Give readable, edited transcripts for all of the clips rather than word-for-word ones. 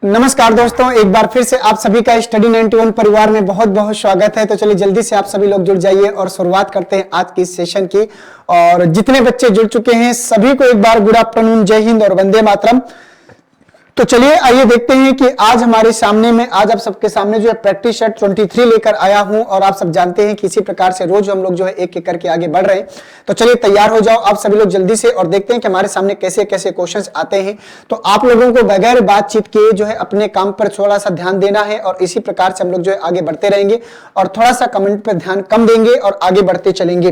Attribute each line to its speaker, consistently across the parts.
Speaker 1: नमस्कार दोस्तों, एक बार फिर से आप सभी का स्टडी 91 परिवार में बहुत बहुत स्वागत है। तो चलिए जल्दी से आप सभी लोग जुड़ जाइए और शुरुआत करते हैं आज की इस सेशन की। और जितने बच्चे जुड़ चुके हैं सभी को एक बार गुड आफ्टरनून, जय हिंद और वंदे मातरम। तो चलिए आइए देखते हैं कि आज हमारे सामने में आज आप सबके सामने जो है प्रैक्टिस सेट 23 लेकर आया हूं। और आप सब जानते हैं कि इसी प्रकार से रोज हम लोग जो है एक एक करके आगे बढ़ रहे हैं। तो चलिए तैयार हो जाओ आप सभी लोग जल्दी से और देखते हैं कि हमारे सामने कैसे कैसे क्वेश्चंस आते हैं। तो आप लोगों को बगैर बातचीत के जो है अपने काम पर थोड़ा सा ध्यान देना है और इसी प्रकार से हम लोग जो है आगे बढ़ते रहेंगे और थोड़ा सा कमेंट पर ध्यान कम देंगे और आगे बढ़ते चलेंगे।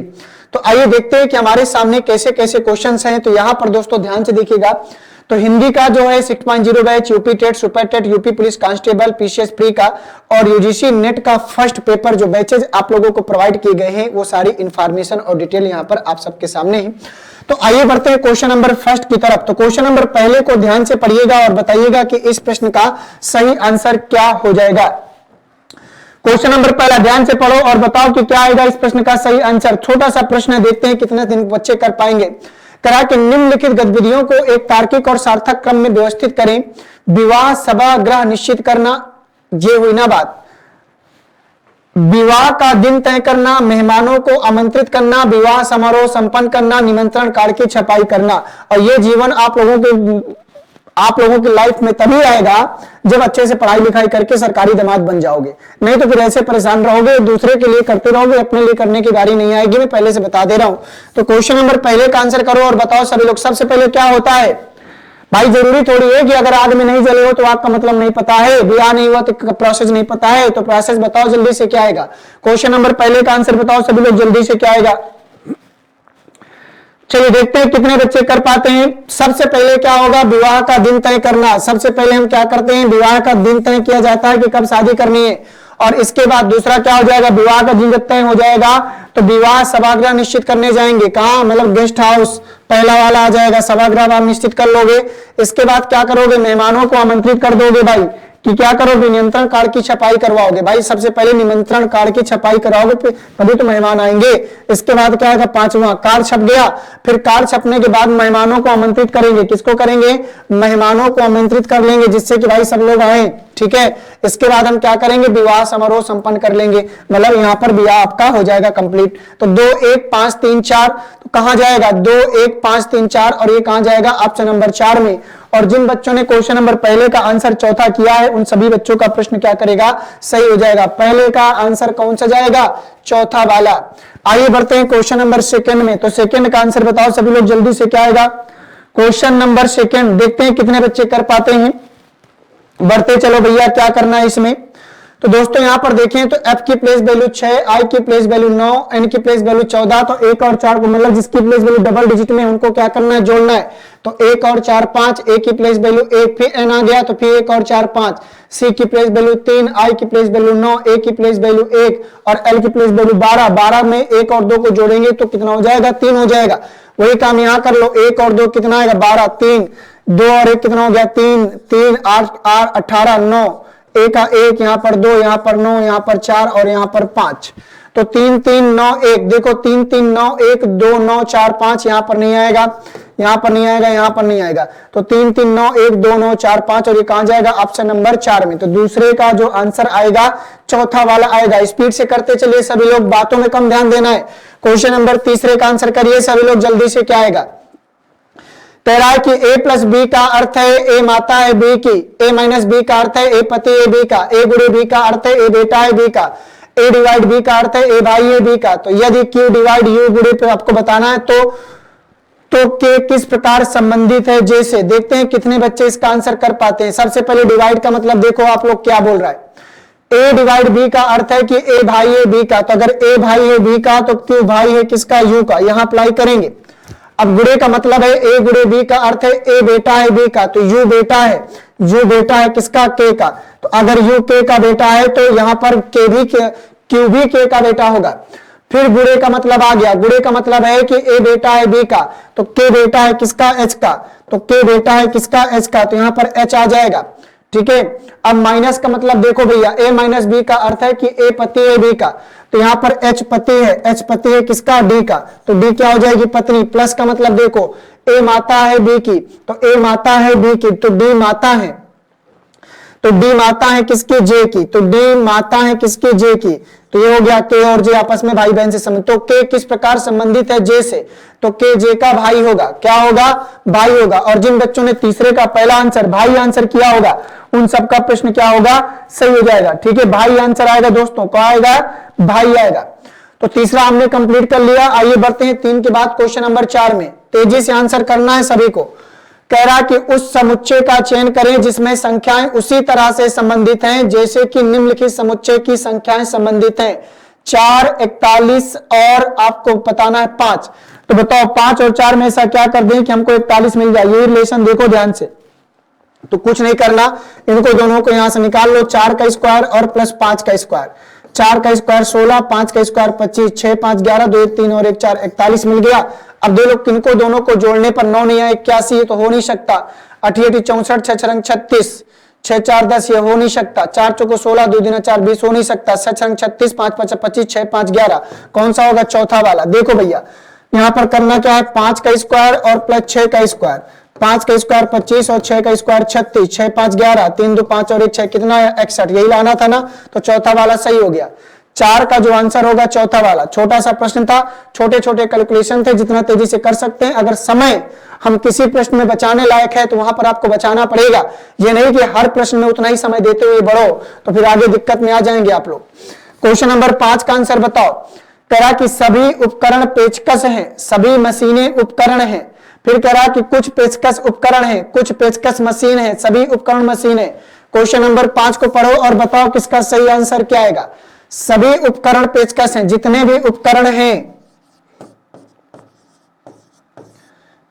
Speaker 1: तो आइए देखते हैं कि हमारे सामने कैसे कैसे क्वेश्चन हैं। तो यहाँ पर दोस्तों ध्यान से देखिएगा। तो हिंदी का जो है 6.0 batch, UP TET, super TET, UP police constable, PCS pre का और यूजीसी नेट का फर्स्ट पेपर जो बैचेज आप लोगों को प्रोवाइड किए गए हैं वो सारी इंफॉर्मेशन और डिटेल यहाँ पर आप सबके सामने है। तो आइए बढ़ते हैं क्वेश्चन नंबर फर्स्ट की तरफ। तो क्वेश्चन नंबर पहले को ध्यान से पढ़िएगा और बताइएगा कि इस प्रश्न का सही आंसर क्या हो जाएगा। क्वेश्चन नंबर पहला ध्यान से पढ़ो और बताओ कि क्या आएगा इस प्रश्न का सही आंसर। छोटा सा प्रश्न है, देखते हैं कितने दिन बच्चे कर पाएंगे। करा कि निम्नलिखित गतिविधियों को एक तार्किक और सार्थक क्रम में व्यवस्थित करें। विवाह सभागृह निश्चित करना, ये हुई ना बात। विवाह का दिन तय करना, मेहमानों को आमंत्रित करना, विवाह समारोह संपन्न करना, निमंत्रण कार्ड की छपाई करना। और ये जीवन आप लोगों की लाइफ में तभी आएगा जब अच्छे से पढ़ाई लिखाई करके सरकारी दामाद बन जाओगे। नहीं तो फिर ऐसे परेशान रहोगे, दूसरे के लिए करते रहोगे, अपने लिए करने की बारी नहीं आएगी। मैं पहले से बता दे रहा हूं। तो क्वेश्चन नंबर पहले का आंसर करो और बताओ सभी लोग। सबसे पहले क्या होता है भाई, जरूरी थोड़ी है कि अगर आग में नहीं जले हो तो आग का मतलब नहीं पता है, ब्याह नहीं हुआ तो प्रोसेस नहीं पता है। तो प्रोसेस बताओ जल्दी से क्या आएगा। क्वेश्चन नंबर पहले का आंसर बताओ सभी लोग जल्दी से क्या आएगा। चलिए देखते हैं कितने बच्चे कर पाते हैं। सबसे पहले क्या होगा, विवाह का दिन तय करना। सबसे पहले हम क्या करते हैं, विवाह का दिन तय किया जाता है कि कब शादी करनी है। और इसके बाद दूसरा क्या हो जाएगा, विवाह का दिन जब तय हो जाएगा तो विवाह सभागृह निश्चित करने जाएंगे। कहाँ, मतलब गेस्ट हाउस पहला वाला आ जाएगा, सभागृह आप निश्चित कर लोगे। इसके बाद क्या करोगे, मेहमानों को आमंत्रित कर दोगे भाई कि क्या करोगे, निमंत्रण कार्ड की छपाई करवाओगे। भाई सबसे पहले निमंत्रण कार्ड की छपाई कराओगे तभी तो मेहमान आएंगे। इसके बाद क्या आएगा, पांचवा कार्ड छप गया। फिर कार्ड छपने के बाद मेहमानों को आमंत्रित करेंगे। किसको करेंगे, मेहमानों को आमंत्रित कर लेंगे जिससे कि भाई सब लोग आए। ठीक है, इसके बाद हम क्या करेंगे, विवाह समारोह संपन्न कर लेंगे। मतलब यहाँ पर विवाह आपका हो जाएगा कंप्लीट। तो 2 1 5 3 4 तो कहां जाएगा, 2 1 5 3 4 और ये कहां जाएगा, ऑप्शन नंबर 4 में। और जिन बच्चों ने क्वेश्चन नंबर पहले का आंसर चौथा किया है उन सभी बच्चों का प्रश्न क्या करेगा, सही हो जाएगा। पहले का आंसर कौन सा जाएगा, चौथा वाला। आइए बढ़ते हैं क्वेश्चन नंबर सेकंड में। तो सेकंड का आंसर बताओ सभी लोग जल्दी से क्या आएगा। क्वेश्चन नंबर सेकंड देखते हैं कितने बच्चे कर पाते हैं। बढ़ते चलो भैया, क्या करना है इसमें। तो दोस्तों यहां पर देखें तो f की प्लेस वैल्यू 6, i की प्लेस वैल्यू 9, n की प्लेस वैल्यू 14। तो 1 और 4 को मतलब जिसकी प्लेस वैल्यू डबल डिजिट में उनको क्या करना है, जोड़ना है। तो 1 और 4 5, a की प्लेस वैल्यू 1, फिर n आ गया तो फिर 1 और 4 5, c की प्लेस वैल्यू 3, i की प्लेस वैल्यू 9, a की प्लेस वैल्यू 1 और l की प्लेस वैल्यू 12। 12 में 1 और 2 को जोड़ेंगे तो कितना हो जाएगा, 3 हो जाएगा। वही काम यहां कर लो, 1 और 2 कितना आएगा, 12, 3, 2 और 1 कितना हो गया, 3, 3 8 18 9, 1 का 1, यहाँ पर 2, यहाँ पर 9, यहाँ पर 4 और यहाँ पर 5। तो 3 3 9 1, देखो 3 3 9 1 2 9 4 5, यहाँ पर नहीं आएगा, यहाँ पर नहीं आएगा, यहाँ पर नहीं आएगा। तो 3 3 9 1 2 9 4 5 और ये कहां जाएगा, ऑप्शन नंबर 4 में। तो दूसरे का जो आंसर आएगा चौथा वाला आएगा। स्पीड से करते चलिए सभी लोग, बातों में कम ध्यान देना है। क्वेश्चन नंबर तीसरे का आंसर करिए सभी लोग जल्दी से, क्या आएगा। कह रहा है कि a प्लस बी का अर्थ है a माता है b की, a माइनस बी का अर्थ है a पति है b का, a गुणे b का अर्थ है a बेटा है b का, a डिवाइड b का अर्थ है a भाई है b का। तो यदि q डिवाइड u गुणे पे आपको बताना है तो k किस प्रकार संबंधित है, जैसे देखते हैं कितने बच्चे इसका आंसर कर पाते हैं। सबसे पहले डिवाइड का मतलब देखो आप लोग क्या बोल रहा है। a डिवाइड b का अर्थ है कि a भाई है b का, तो अगर a भाई है b का तो q भाई है किसका, u का। यहां अप्लाई करेंगे। अब गुणे का मतलब है a गुणे b का अर्थ है a बेटा है b का, तो u बेटा है किसका, k का। तो अगर u k का बेटा है तो यहां पर q भी k का बेटा होगा। फिर गुणे का मतलब आ गया, गुणे का मतलब है कि a बेटा है b का, तो k बेटा है किसका, h का, तो k बेटा है किसका, h का, तो यहां पर h आ जाएगा। ठीक है, अब माइनस का मतलब देखो भैया, a माइनस बी का अर्थ है कि a पति है b का, तो यहाँ पर h पति है किसका, d का, तो d क्या हो जाएगी, पत्नी। प्लस का मतलब देखो a माता है b की, तो a माता है b की, तो d माता है। तो डी माता है किसकी, जे की, तो डी माता है किसकी, जे की, तो ये हो गया के और जे आपस में भाई बहन से संबंधित। तो के किस प्रकार संबंधित है जे से, तो के जे का भाई होगा, क्या होगा, भाई होगा। और जिन बच्चों ने तीसरे का पहला आंसर भाई आंसर किया होगा उन सबका प्रश्न क्या होगा, सही हो जाएगा। ठीक है, भाई आंसर आएगा दोस्तों, क्या आएगा, भाई आएगा। तो तीसरा हमने कंप्लीट कर लिया। आइए बढ़ते हैं 3 के बाद क्वेश्चन नंबर 4 में, तेजी से आंसर करना है सभी को। कह रहा कि उस समुच्चय का चयन करें जिसमें संख्याएं उसी तरह से संबंधित हैं जैसे कि निम्नलिखित समुच्चय की संख्याएं संबंधित हैं, 4, 41 और आपको बताना है 5। तो बताओ 5 और 4 में ऐसा क्या कर दें कि हमको 41 मिल जाए। ये रिलेशन देखो ध्यान से, तो कुछ नहीं करना, इनको दोनों को यहां से निकाल लो, 4 का स्क्वायर और प्लस 5 का स्क्वायर, 4 का स्क्वायर 16, 5 का स्क्वायर 25, 6 5 11, 2 1 3 और 1 4, 41 मिल गया। अब दो लोग किनको दोनों को जोड़ने पर 9 नहीं है 81, ये तो हो नहीं सकता। 8 8 64, 6 6 36, 6 4 10, ये हो नहीं सकता। 4 चौको 16, 2 दूना 4 20, हो नहीं सकता। 6 6 36, 5 5 25, 6 5 11, कौन सा होगा, चौथा वाला। देखो भैया यहां पर करना क्या है, 5 का स्क्वायर और प्लस 6 का स्क्वायर, 5 का स्क्वायर 25 और 6 का स्क्वायर 36, 6 5 11, 3 2 5 और 1 6, कितना है 61, यही लाना था ना, तो चौथा वाला सही हो गया। 4 का जो आंसर होगा चौथा वाला। छोटा सा प्रश्न था, छोटे छोटे कैलकुलेशन थे, जितना तेजी से कर सकते हैं। अगर समय हम किसी प्रश्न में बचाने लायक है तो वहां पर आपको बचाना पड़ेगा, ये नहीं कि हर प्रश्न में उतना ही समय देते हुए बढ़ो, तो फिर आगे दिक्कत में आ जाएंगे आप लोग। क्वेश्चन नंबर 5 का आंसर बताओ। कह रहा कि सभी उपकरण पेचकस हैं, सभी मशीनें उपकरण हैं। फिर कह रहा कि कुछ पेचकस उपकरण हैं, कुछ पेचकस मशीन है, सभी उपकरण मशीन है। क्वेश्चन नंबर 5 को पढ़ो और बताओ किसका सही आंसर क्या आएगा। सभी उपकरण पेचकस हैं, जितने भी उपकरण हैं,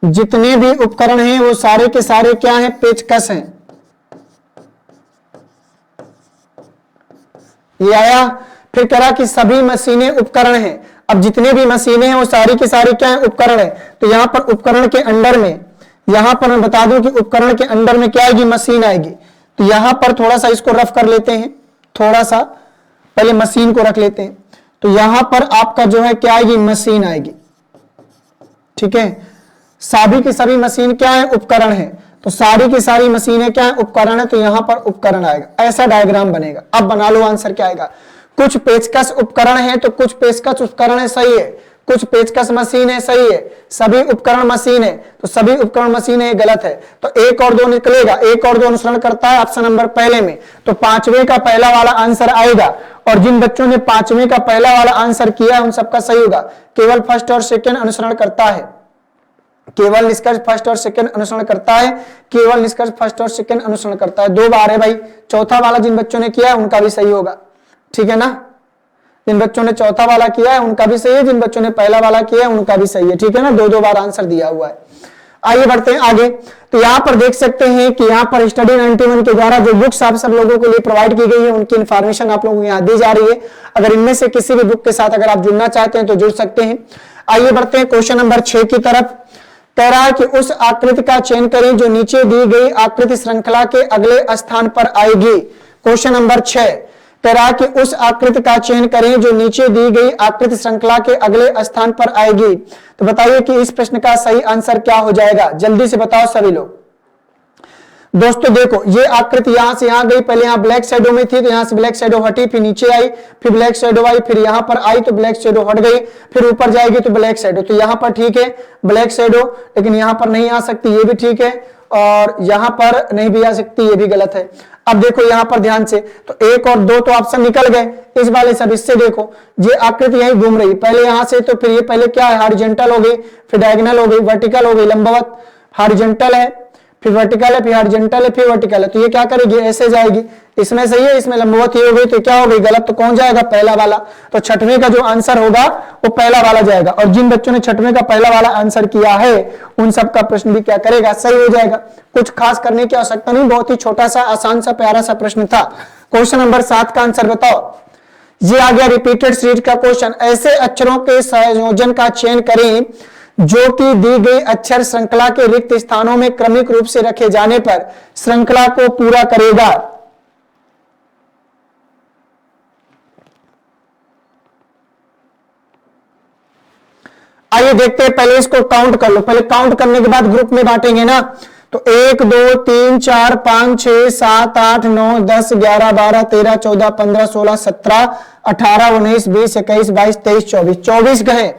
Speaker 1: जितने भी उपकरण हैं वो सारे के सारे क्या हैं, पेचकस हैं। ये आया। फिर कह रहा कि सभी मशीनें उपकरण हैं। अब जितने भी मशीनें हैं वो सारी की सारी क्या है, उपकरण है। तो यहां पर उपकरण के अंडर में, यहां पर मैं बता दूं कि उपकरण के अंडर में क्या आएगी, मशीन आएगी। तो यहां पर थोड़ा सा इसको रफ कर लेते हैं, थोड़ा सा पहले मशीन को रख लेते हैं। तो यहां पर आपका जो है क्या आएगी, मशीन आएगी। ठीक है, सभी की सभी मशीन क्या है, उपकरण है। तो सारी की सारी मशीनें क्या है, उपकरण है, तो यहां पर उपकरण आएगा। ऐसा डायग्राम बनेगा। अब बना लो आंसर क्या आएगा। कुछ पेचकस उपकरण है तो कुछ पेचकस उपकरण है, सही है। कुछ पेचकस मशीन है, सही है। सभी उपकरण मशीन है, तो सभी उपकरण मशीन है, गलत है। तो 1 और 2 निकलेगा, 1 और 2 अनुसरण करता है ऑप्शन नंबर पहले में, तो 5वें का पहला वाला आंसर आएगा। और जिन बच्चों ने 5वें का पहला वाला आंसर किया उन सबका सही होगा। केवल फर्स्ट और सेकेंड अनुसरण करता है, केवल निष्कर्ष फर्स्ट और सेकंड अनुसरण करता है, केवल निष्कर्ष फर्स्ट और सेकंड अनुसरण करता है। 2 बार है भाई। चौथा वाला जिन बच्चों ने किया है उनका भी सही होगा, ठीक है ना। जिन बच्चों ने चौथा वाला किया है उनका भी सही है, जिन बच्चों ने पहला वाला किया है उनका भी सही है, ठीक है ना। 2 बार आंसर दिया हुआ है। आइए बढ़ते हैं आगे। तो यहाँ पर देख सकते हैं कि यहाँ पर स्टडी 91 के द्वारा जो बुक्स आप सब लोगों के लिए प्रोवाइड की गई है उनकी इन्फॉर्मेशन आप लोगों को यहाँ दी जा रही है। अगर इनमें से किसी भी बुक के साथ अगर आप जुड़ना चाहते हैं तो जुड़ सकते हैं। आइए बढ़ते हैं क्वेश्चन नंबर 6 की तरफ। कह रहा है कि उस आकृति का चयन करें जो नीचे दी गई आकृति श्रृंखला के अगले स्थान पर आएगी। क्वेश्चन नंबर 6 कह रहा है कि उस आकृति का चयन करें जो नीचे दी गई आकृति श्रृंखला के अगले स्थान पर आएगी। तो बताइए कि इस प्रश्न का सही आंसर क्या हो जाएगा, जल्दी से बताओ सभी लोग। दोस्तों देखो, ये आकृति यहां से यहां गई, पहले यहां ब्लैक शैडो में थी तो यहां से ब्लैक शैडो हटी, फिर नीचे आई, फिर ब्लैक शैडो आई, फिर यहां पर आई तो ब्लैक शैडो हट गई, फिर ऊपर जाएगी तो ब्लैक शैडो। तो यहां पर ठीक है ब्लैक शैडो, लेकिन यहां पर नहीं आ सकती, ये भी ठीक है, और यहां पर नहीं भी आ सकती, ये भी गलत है। अब देखो यहां पर ध्यान से, तो 1 और 2 तो ऑप्शन निकल गए इस वाले सब। इससे देखो ये आकृति यही घूम रही, पहले यहां से, तो फिर ये पहले क्या है, हॉरिजॉन्टल हो गई, फिर डायगोनल हो गई, वर्टिकल हो गई, लंबवत, हॉरिजॉन्टल है, फिर वर्टिकल है, फिर हॉरिजॉन्टल है, फिर वर्टिकल है। तो ये क्या करेगी, ऐसे जाएगी। इसमें सही है, इसमें लंबवत ही हो गई, तो क्या हो गई, गलत। तो कौन जाएगा, पहला वाला। तो 6वें का जो आंसर होगा वो पहला वाला जाएगा। और जिन बच्चों ने 6वें का पहला वाला आंसर किया है उन सब का प्रश्न भी क्या करेगा, सही हो जाएगा। कुछ खास करने की आवश्यकता नहीं, बहुत ही छोटा सा आसान सा प्यारा सा प्रश्न था। क्वेश्चन नंबर 7 का आंसर बताओ। ये आ गया रिपीटेड सीरीज का क्वेश्चन। ऐसे अक्षरों के संयोजन का चयन करें जो कि दी गई अक्षर श्रृंखला के रिक्त स्थानों में क्रमिक रूप से रखे जाने पर श्रृंखला को पूरा करेगा। आइए देखते हैं, पहले इसको काउंट कर लो। पहले काउंट करने के बाद ग्रुप में बांटेंगे ना। तो 1 2 3 4 5 6 7 8 9 10 11 12 13 14 15 16 17 18 19 20 21 22 23 24 24 गए।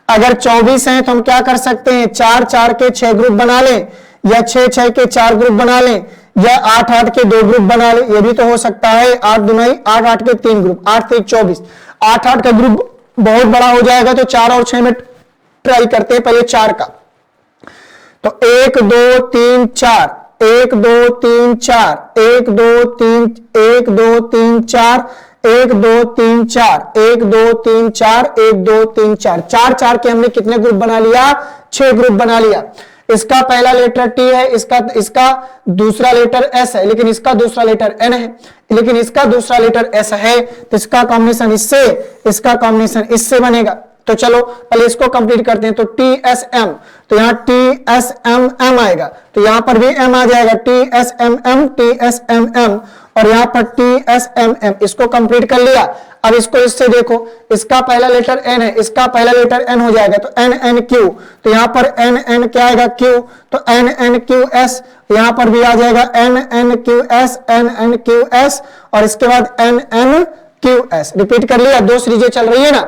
Speaker 1: अगर 24 हैं तो हम क्या कर सकते हैं, 4 4 के 6 ग्रुप बना लें, या 6 6 के 4 ग्रुप बना लें, या 8 8 के 2 ग्रुप बना लें, ये भी तो हो सकता है। 8 दुनाई 8 8 के 3 ग्रुप, 8 3 24, 8 8 का ग्रुप बहुत बड़ा हो जाएगा, तो 4 और 6 में ट्राई करते हैं पहले 4 का। तो 1 2 3 4, 1 2 3 4, 1 2 3 1 2 3 4, 1 2 3 4, 1 2 3 4, 1 2 3 4, 4 4 के हमने कितने ग्रुप बना लिया, 6 ग्रुप बना लिया। इसका पहला लेटर टी है, इसका दूसरा लेटर एस है, लेकिन इसका दूसरा लेटर एन है, लेकिन इसका दूसरा लेटर एस है, तो इसका कॉम्बिनेशन इससे, इसका कॉम्बिनेशन इससे बनेगा। तो चलो पहले इसको कंप्लीट करते हैं। तो टी एस एम, तो यहां टी एस एम एम आएगा, तो यहां पर भी एम आ जाएगा, T S M M, T S M M, और यहां पर टी एस एम एम। इसको कंप्लीट कर लिया। अब इसको इससे देखो, इसका पहला लेटर एन है, इसका पहला लेटर एन हो जाएगा, तो एन एन क्यू, तो यहां पर एन एन क्या आएगा, क्यू, तो एन एन क्यू एस, यहां पर भी आ जाएगा N N Q S, N N Q S, और इसके बाद N N Q S. Repeat कर लिया, 2 सीरीजें चल रही है ना।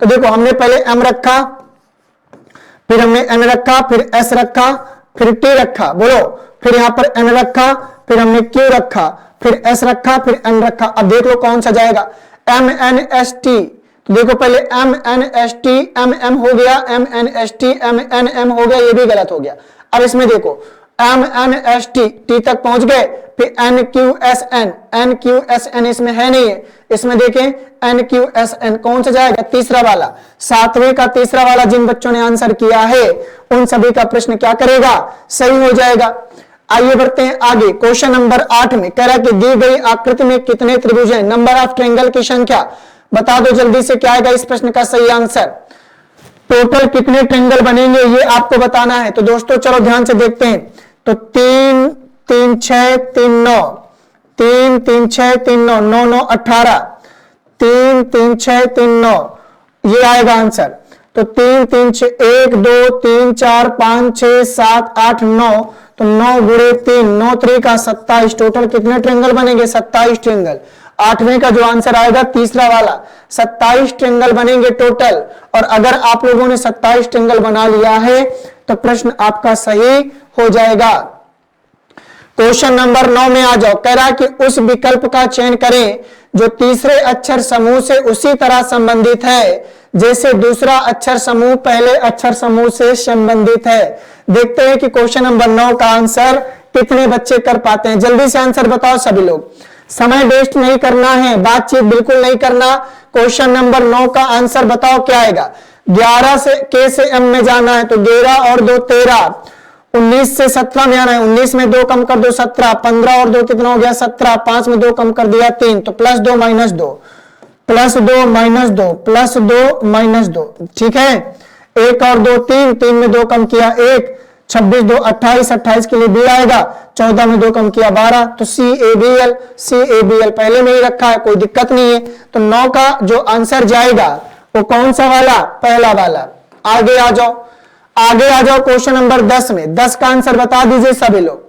Speaker 1: तो देखो हमने पहले एम रखा, फिर हमने एन रखा, फिर एस रखा, फिर टी रखा, बोलो, फिर यहां पर एन रखा, फिर हमने क्यू रखा, फिर एस रखा, फिर एन रखा। अब देख लो कौन सा जाएगा, एम एन एस टी। तो देखो पहले M N S T, M M हो गया, M N S T, M N M हो गया, ये भी गलत हो गया। अब इसमें देखो M N S T, T तक पहुंच गए, फिर N Q S N, N Q S N इसमें है नहीं है, इसमें देखें एन क्यू एस एन कौन सा जाएगा, तीसरा वाला, 7वें का तीसरा वाला। जिन बच्चों ने आंसर किया है उन सभी का प्रश्न क्या करेगा, सही हो जाएगा। आइए बढ़ते हैं आगे। क्वेश्चन नंबर 8 में कह रहा है कि दी गई आकृति में कितने त्रिभुज हैं, नंबर ऑफ ट्रायंगल की संख्या बता दो जल्दी से, क्या आएगा इस प्रश्न का सही आंसर। टोटल कितने ट्रायंगल बनेंगे ये आपको बताना है। तो दोस्तों चलो ध्यान से देखते हैं। तो 3 3 6 3 9, 3 3 6 3 9, 9 9 18, 3 3 6 3 9, ये आएगा आंसर। तो 3 3 6 1 2 3 4 5 6 7 8 9, तो 9 गुणे 3, 9 3 का 27। टोटल कितने ट्रायंगल बनेंगे, 27 ट्रायंगल। 8वें का जो आंसर आएगा तीसरा वाला, 27 ट्रायंगल बनेंगे टोटल। और अगर आप लोगों ने 27 ट्रायंगल बना लिया है तो प्रश्न आपका सही हो जाएगा। क्वेश्चन नंबर 9 में आ जाओ। कह रहा है कि उस विकल्प का चयन करें जो तीसरे अक्षर समूह से उसी तरह संबंधित है जैसे दूसरा अक्षर समूह पहले अक्षर समूह से संबंधित है। देखते हैं कि क्वेश्चन नंबर 9 का आंसर कितने बच्चे कर पाते हैं। जल्दी से आंसर बताओ सभी लोग, समय वेस्ट नहीं करना है, बातचीत बिल्कुल नहीं करना। क्वेश्चन नंबर 9 का आंसर बताओ क्या आएगा। 11 से के से एम में जाना है, तो 11 और 2 13, 19 से 17 में आना है, 19 में 2 कम कर दो 17, 15 और 2 कितना हो गया 17, 5 में 2 कम कर दिया 3, तो +2 -2, +2 -2, +2 -2, ठीक है। 1 और 2 3, 3 में 2 कम किया 1, 26 2 28, 28 के लिए बी आएगा, 14 में 2 कम किया 12, तो CABL, CABL पहले में ही रखा है, कोई दिक्कत नहीं है। तो 9 का जो आंसर जाएगा वो कौन सा वाला, पहला वाला। आगे आ जाओ, आगे आ जाओ क्वेश्चन नंबर 10 में। 10 का आंसर बता दीजिए सभी लोग।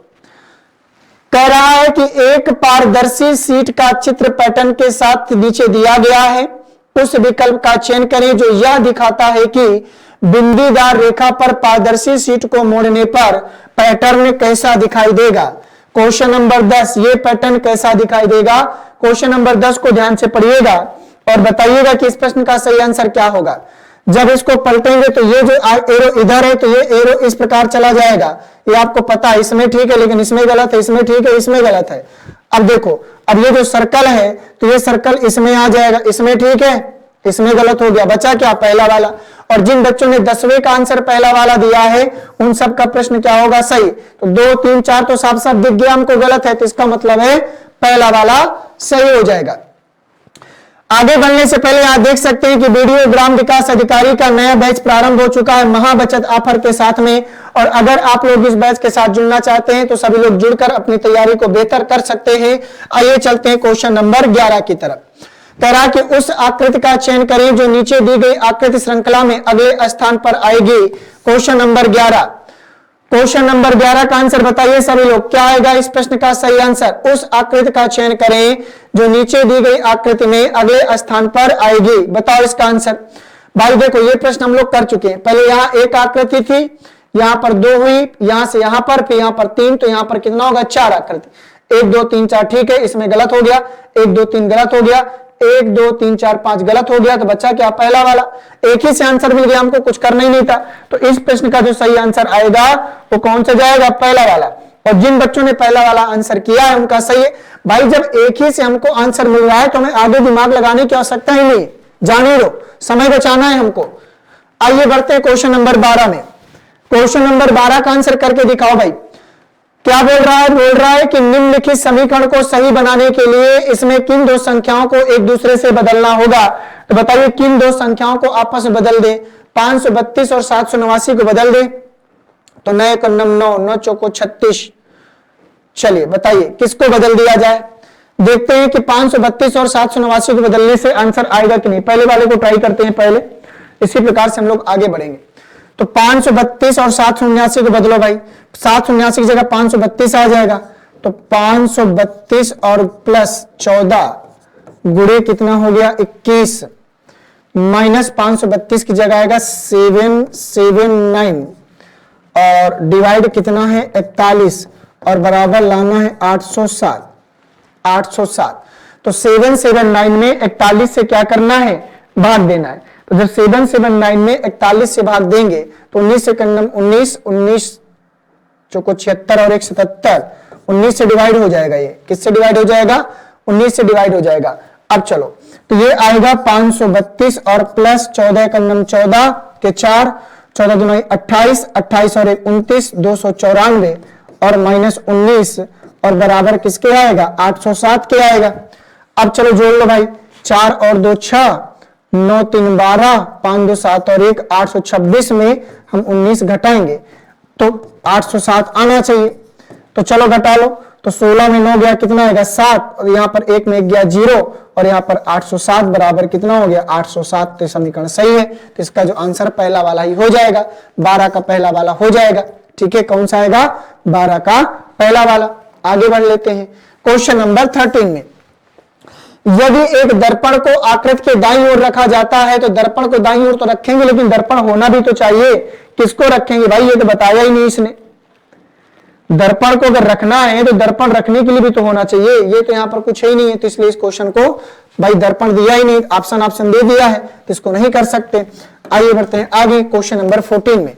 Speaker 1: कह रहा है कि एक पारदर्शी शीट का चित्र पैटर्न के साथ नीचे दिया गया है, उस विकल्प का चयन करें जो यह दिखाता है कि बिंदीदार रेखा पर पारदर्शी शीट को मोड़ने पर पैटर्न कैसा दिखाई देगा। क्वेश्चन नंबर 10, ये पैटर्न कैसा दिखाई देगा। क्वेश्चन नंबर 10 को ध्यान से पढ़िएगा और बताइएगा कि इस प्रश्न का सही आंसर क्या होगा। जब इसको पलटेंगे तो ये जो एरो इधर है तो ये एरो इस प्रकार चला जाएगा, ये आपको पता है। इसमें ठीक है लेकिन इसमें गलत है, इसमें ठीक है इसमें गलत है। अब देखो, अब ये जो सर्कल है तो ये सर्कल इसमें आ जाएगा, इसमें ठीक है इसमें गलत हो गया, बचा क्या, पहला वाला। और जिन बच्चों ने 10वें का आंसर पहला वाला दिया है उन सब का प्रश्न क्या होगा, सही। तो 2 3 4 तो साफ साफ दिख गया हमको गलत है, तो इसका मतलब है पहला वाला सही हो जाएगा। आगे बढ़ने से पहले आप देख सकते हैं कि वीडियो ग्राम विकास अधिकारी का नया बैच प्रारंभ हो चुका है महा बचत ऑफर के साथ में। और अगर आप लोग इस बैच के साथ जुड़ना चाहते हैं तो सभी लोग जुड़कर अपनी तैयारी को बेहतर कर सकते हैं। आइए चलते हैं क्वेश्चन नंबर 11 की तरफ। कह रहा कि उस आकृति का चयन करें जो नीचे दी गई आकृति श्रृंखला में अगले स्थान पर आएगी। क्वेश्चन नंबर 11, क्वेश्चन नंबर 11 का आंसर बताइए सभी लोग, क्या आएगा इस प्रश्न का सही आंसर? उस आकृति का चयन करें जो नीचे दी गई आकृति में अगले स्थान पर आएगी। बताओ इसका आंसर। भाई देखो ये प्रश्न हम लोग कर चुके हैं। पहले यहाँ एक आकृति थी, यहां पर 2 हुई, यहां से यहां पर, फिर यहां पर 3, तो यहां पर कितना होगा 4 आकृति। 1 2 3 4 ठीक है, इसमें गलत हो गया। 1 2 3 गलत हो गया। 1 2 3 4 5 गलत हो गया, तो बच्चा क्या पहला वाला। एक ही से आंसर मिल गया, हमको कुछ करना ही नहीं था। तो इस प्रश्न का जो सही आंसर आएगा वो कौन सा जाएगा? पहला वाला। और जिन बच्चों ने पहला वाला आंसर किया है उनका सही है। भाई जब एक ही से हमको आंसर मिल रहा है तो हमें आगे दिमाग लगाने की आवश्यकता ही नहीं, जाने दो, समय बचाना है हमको। आइए बढ़ते हैं क्वेश्चन नंबर 12 में। क्वेश्चन नंबर 12 का आंसर करके दिखाओ भाई। क्या बोल रहा है? बोल रहा है कि निम्नलिखित समीकरण को सही बनाने के लिए इसमें किन 2 संख्याओं को एक दूसरे से बदलना होगा। तो बताइए किन 2 संख्याओं को आपस में बदल दें? 532 और 789 को बदल दें। तो 9 को 9, 9 चौको 36। चलिए बताइए किसको बदल दिया जाए। देखते हैं कि 532 और 789 को बदलने से आंसर आएगा कि नहीं। पहले वाले को ट्राई करते हैं पहले, इसी प्रकार से हम लोग आगे बढ़ेंगे। तो 532 और 789 को बदलो भाई। 789 की जगह 532 आ जाएगा। तो 532 और प्लस 14 गुणे कितना हो गया 21, माइनस 532 की जगह आएगा 779 और डिवाइड कितना है 41 और बराबर लाना है 807। 807 तो 779 में 41 से क्या करना है? भाग देना है। तो जब 779 में 41 से भाग देंगे तो 19 से कन्नम 19, 19 चौको 76 और 1 77, 19 से डिवाइड हो जाएगा। ये किससे डिवाइड हो जाएगा? 19 से डिवाइड हो जाएगा। अब चलो तो ये आएगा 532 और प्लस 14 कन्नम 14 के 4, 14 दूना 28, 28 और 1 29, 294 और माइनस 19 और बराबर किसके आएगा? 807 के आएगा। अब चलो जोड़ लो भाई। 4 और 2 6, 9 3 12, 5 2 7 और 1 826 में हम 19 घटाएंगे तो 807 आना चाहिए। तो चलो घटा लो। तो 16 में 9 गया कितना आएगा? 7 और यहाँ पर 1 में 1 गया 0 और यहाँ पर 807 बराबर कितना हो गया? 807। तो समीकरण सही है। तो इसका जो आंसर पहला वाला ही हो जाएगा, 12 का पहला वाला हो जाएगा। ठीक है, कौन सा आएगा? 12 का पहला वाला। आगे बढ़ लेते हैं क्वेश्चन नंबर 13 में। यदि एक दर्पण को आकृति के दाईं ओर रखा जाता है तो दर्पण को दाईं ओर तो रखेंगे, लेकिन दर्पण होना भी तो चाहिए। किसको रखेंगे भाई? ये तो बताया ही नहीं इसने। दर्पण को अगर रखना है तो दर्पण रखने के लिए भी तो होना चाहिए। ये तो यहाँ पर कुछ ही नहीं है, तो इसलिए इस क्वेश्चन को भाई दर्पण दिया ही नहीं, ऑप्शन दे दिया है, तो इसको नहीं कर सकते। आइए बढ़ते हैं आगे क्वेश्चन नंबर 14 में।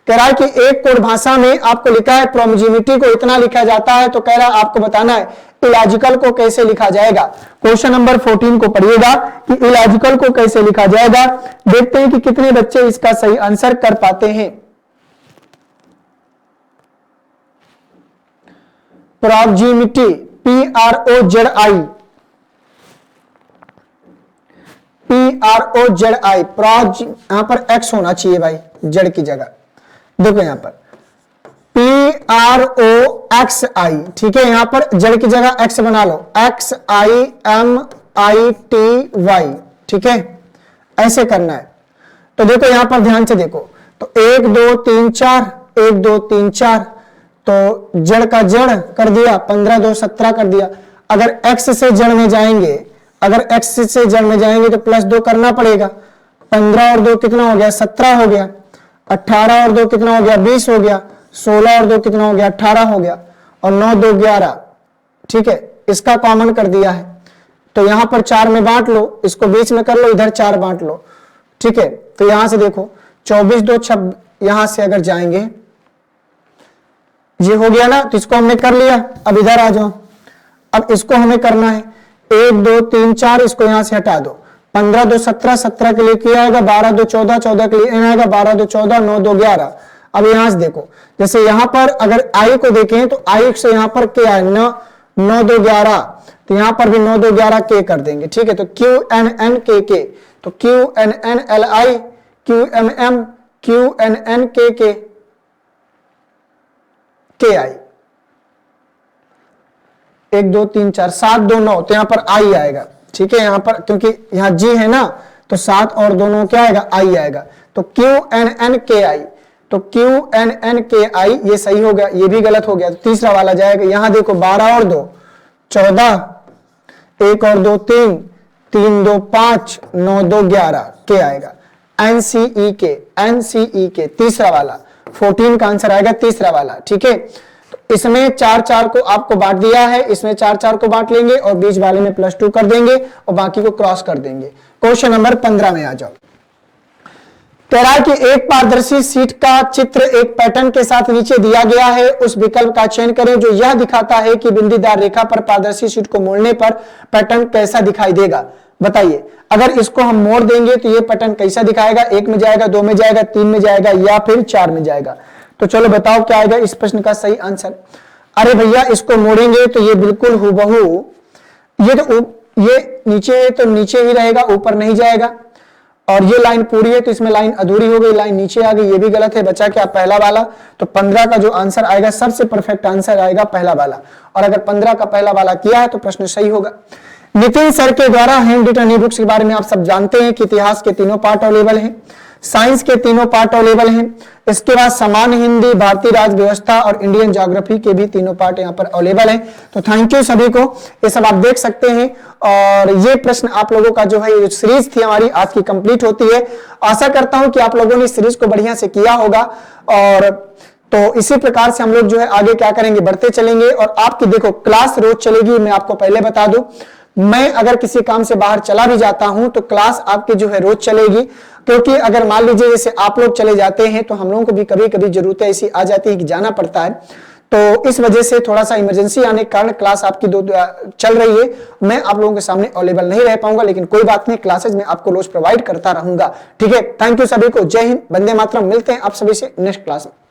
Speaker 1: कह रहा है कि एक कोड भाषा में आपको लिखा है प्रोजिमिटी को इतना लिखा जाता है, तो कह रहा है आपको बताना है इलॉजिकल को कैसे लिखा जाएगा। क्वेश्चन नंबर 14 को पढ़िएगा कि इलॉजिकल को कैसे लिखा जाएगा। देखते हैं कि कितने बच्चे इसका सही आंसर कर पाते हैं। प्रोजिमिटी PROZI, PROZI प्रोज, यहां पर एक्स होना चाहिए भाई जेड की जगह। देखो यहां पर PROXI, ठीक है, यहां पर जेड की जगह एक्स बना लो, XIMITY, ठीक है, ऐसे करना है। तो देखो यहां पर ध्यान से देखो, तो 1 2 3 4, 1 2 3 4, तो जड़ का जड़ कर दिया, 15 2 17 कर दिया। अगर x से जड़ में जाएंगे, अगर x से जड़ में जाएंगे तो प्लस 2 करना पड़ेगा। 15 और 2 कितना हो गया? 17 हो गया। 18 और 2 कितना हो गया? 20 हो गया। 16 और 2 कितना हो गया? 18 हो गया। और 9 2 11, ठीक है, इसका कॉमन कर दिया है। तो यहां पर 4 में बांट लो, इसको बीच में कर लो, इधर 4 बांट लो, ठीक है। तो यहां से देखो 24 2 26, यहां से अगर जाएंगे, ये हो गया ना, तो इसको हमने कर लिया। अब इधर आ जाओ, अब इसको हमें करना है 1 2 3 4, इसको यहां से हटा दो। 15 2 17, 17 के लिए किया आएगा। 12 2 14, 14 के लिए आएगा। 12 2 14, 9 2 11। अब यहां से देखो, जैसे यहां पर अगर आई को देखें तो आई से यहां पर क्या है? 9 2 11, तो यहां पर भी 9 2 11 के कर देंगे, ठीक है। तो QNN के, तो QNN LI, QMM, QNN के KI, 1 2 3 4, 7 2 9, तो यहां पर I आएगा, ठीक है। यहां पर क्योंकि यहां G है ना, तो 7 और 2 9 क्या आएगा? I आएगा। तो QNN KI, तो QNNKI ये सही हो गया, ये भी गलत हो गया, तो तीसरा वाला जाएगा। यहां देखो 12 और 2 14, 1 और 2 3, 3 2 5, 9 2 11 के आएगा। NCEK तीसरा वाला 14 का आंसर आएगा तीसरा वाला। ठीक है, तो इसमें 4 4 को आपको बांट दिया है, इसमें 4 4 को बांट लेंगे और बीच वाले में +2 कर देंगे और बाकी को क्रॉस कर देंगे। क्वेश्चन नंबर 15 में आ जाओ। कह रहा है कि एक पारदर्शी शीट का चित्र एक पैटर्न के साथ नीचे दिया गया है, उस विकल्प का चयन करें जो यह दिखाता है कि बिंदीदार रेखा पर पारदर्शी शीट को मोड़ने पर पैटर्न कैसा दिखाई देगा। बताइए, अगर इसको हम मोड़ देंगे तो ये पैटर्न कैसा दिखाएगा, 1 में जाएगा, 2 में जाएगा, 3 में जाएगा या फिर 4 में जाएगा। तो चलो बताओ क्या आएगा इस प्रश्न का सही आंसर। अरे भैया इसको मोड़ेंगे तो ये बिल्कुल हूबहू, ये नीचे है तो नीचे ही रहेगा, ऊपर नहीं जाएगा। और ये लाइन पूरी है तो इसमें लाइन अधूरी हो गई, लाइन नीचे आ गई, ये भी गलत है। बचा क्या, पहला वाला। तो 15 का जो आंसर आएगा सबसे परफेक्ट आंसर आएगा पहला वाला। और अगर 15 का पहला वाला किया है तो प्रश्न सही होगा। नितिन सर के द्वारा हैंड रिटन ई बुक्स के बारे में आप सब जानते हैं कि इतिहास के तीनों पार्ट अवेलेबल हैं, साइंस के तीनों पार्ट अवेलेबल हैं, इसके बाद सामान्य हिंदी, भारतीय राज्य व्यवस्था और इंडियन ज्योग्राफी के भी तीनों पार्ट यहाँ पर अवेलेबल हैं। तो थैंक यू सभी को, ये सब आप देख सकते हैं। और ये प्रश्न आप लोगों का जो है ये सीरीज थी हमारी आज की कंप्लीट होती है। आशा करता हूं कि आप लोगों ने सीरीज को बढ़िया से किया होगा। और तो इसी प्रकार से हम लोग जो है आगे क्या करेंगे, बढ़ते चलेंगे। और आपकी देखो क्लास रोज चलेगी, मैं आपको पहले बता दूं, मैं अगर किसी काम से बाहर चला भी जाता हूं तो क्लास आपकी जो है रोज चलेगी। क्योंकि अगर मान लीजिए जैसे आप लोग चले जाते हैं तो हम लोगों को भी कभी कभी जरूरतें ऐसी आ जाती है कि जाना पड़ता है, तो इस वजह से थोड़ा सा इमरजेंसी आने के कारण क्लास आपकी चल रही है। मैं आप लोगों के सामने अवेलेबल नहीं रह पाऊंगा, लेकिन कोई बात नहीं, क्लासेज में आपको रोज प्रोवाइड करता रहूंगा। ठीक है, थैंक यू सभी को, जय हिंद, वंदे मातरम। मिलते हैं आप सभी से नेक्स्ट क्लास में।